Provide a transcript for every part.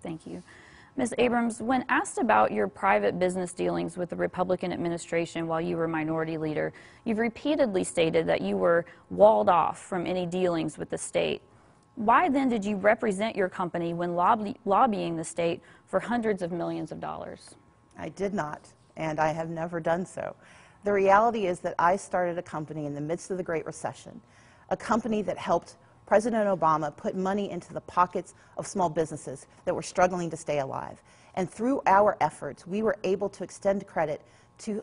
Thank you. Ms. Abrams, when asked about your private business dealings with the Republican administration while you were minority leader, you've repeatedly stated that you were walled off from any dealings with the state. Why then did you represent your company when lobbying the state for hundreds of millions of dollars? I did not, and I have never done so. The reality is that I started a company in the midst of the Great Recession, a company that helped President Obama put money into the pockets of small businesses that were struggling to stay alive. And through our efforts, we were able to extend credit to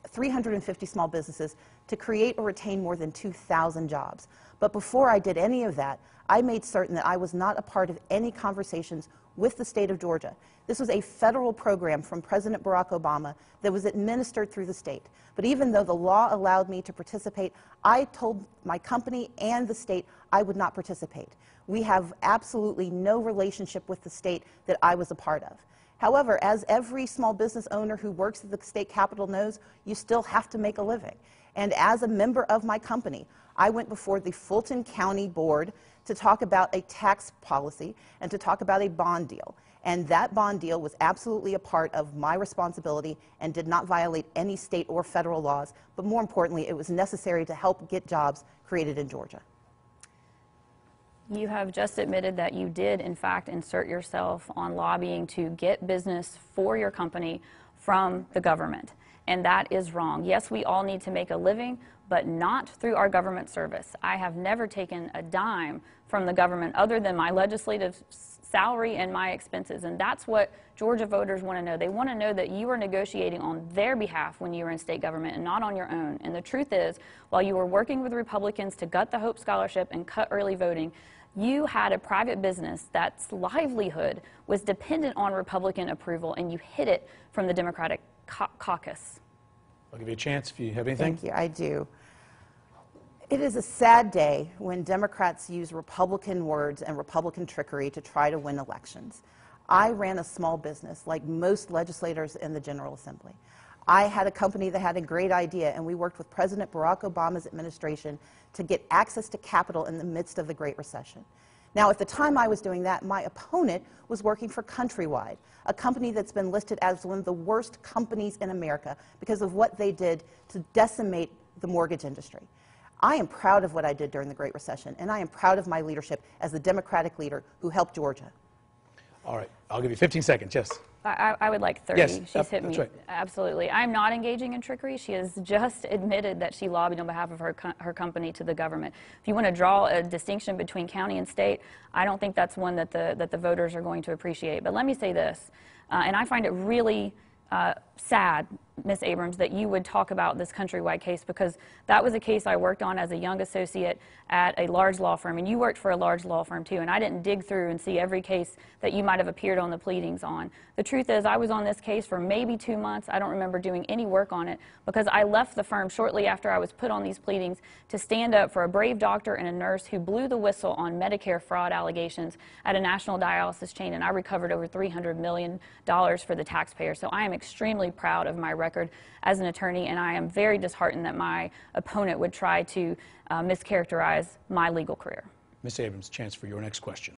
350 small businesses to create or retain more than 2,000 jobs. But before I did any of that, I made certain that I was not a part of any conversations with the state of Georgia. This was a federal program from President Barack Obama that was administered through the state. But even though the law allowed me to participate, I told my company and the state I would not participate. We have absolutely no relationship with the state that I was a part of. However, as every small business owner who works at the state capitol knows, you still have to make a living. And as a member of my company, I went before the Fulton County Board to talk about a tax policy and to talk about a bond deal. And that bond deal was absolutely a part of my responsibility and did not violate any state or federal laws. But more importantly, it was necessary to help get jobs created in Georgia. You have just admitted that you did, in fact, insert yourself on lobbying to get business for your company from the government. And that is wrong. Yes, we all need to make a living, but not through our government service. I have never taken a dime from the government other than my legislative salary and my expenses. And that's what Georgia voters want to know. They want to know that you are negotiating on their behalf when you were in state government and not on your own. And the truth is, while you were working with Republicans to gut the Hope Scholarship and cut early voting, you had a private business that's livelihood was dependent on Republican approval, and you hid it from the Democratic caucus. I'll give you a chance if you have anything. Thank you, I do. It is a sad day when Democrats use Republican words and Republican trickery to try to win elections. I ran a small business like most legislators in the General Assembly. I had a company that had a great idea, and we worked with President Barack Obama's administration to get access to capital in the midst of the Great Recession. Now, at the time I was doing that, my opponent was working for Countrywide, a company that's been listed as one of the worst companies in America because of what they did to decimate the mortgage industry. I am proud of what I did during the Great Recession, and I am proud of my leadership as the Democratic leader who helped Georgia. All right, I'll give you 15 seconds, yes. I would like 30. Yes, She's hit me. right. Absolutely. I'm not engaging in trickery. She has just admitted that she lobbied on behalf of her company to the government. If you want to draw a distinction between county and state, I don't think that's one that the voters are going to appreciate. But let me say this, and I find it really sad, Ms. Abrams, that you would talk about this Countrywide case, because that was a case I worked on as a young associate at a large law firm, and you worked for a large law firm too, and I didn't dig through and see every case that you might have appeared on the pleadings on. The truth is, I was on this case for maybe 2 months. I don't remember doing any work on it because I left the firm shortly after I was put on these pleadings to stand up for a brave doctor and a nurse who blew the whistle on Medicare fraud allegations at a national dialysis chain, and I recovered over $300 million for the taxpayer. So I am extremely proud of my record as an attorney, and I am very disheartened that my opponent would try to mischaracterize my legal career. Ms. Abrams, chance for your next question.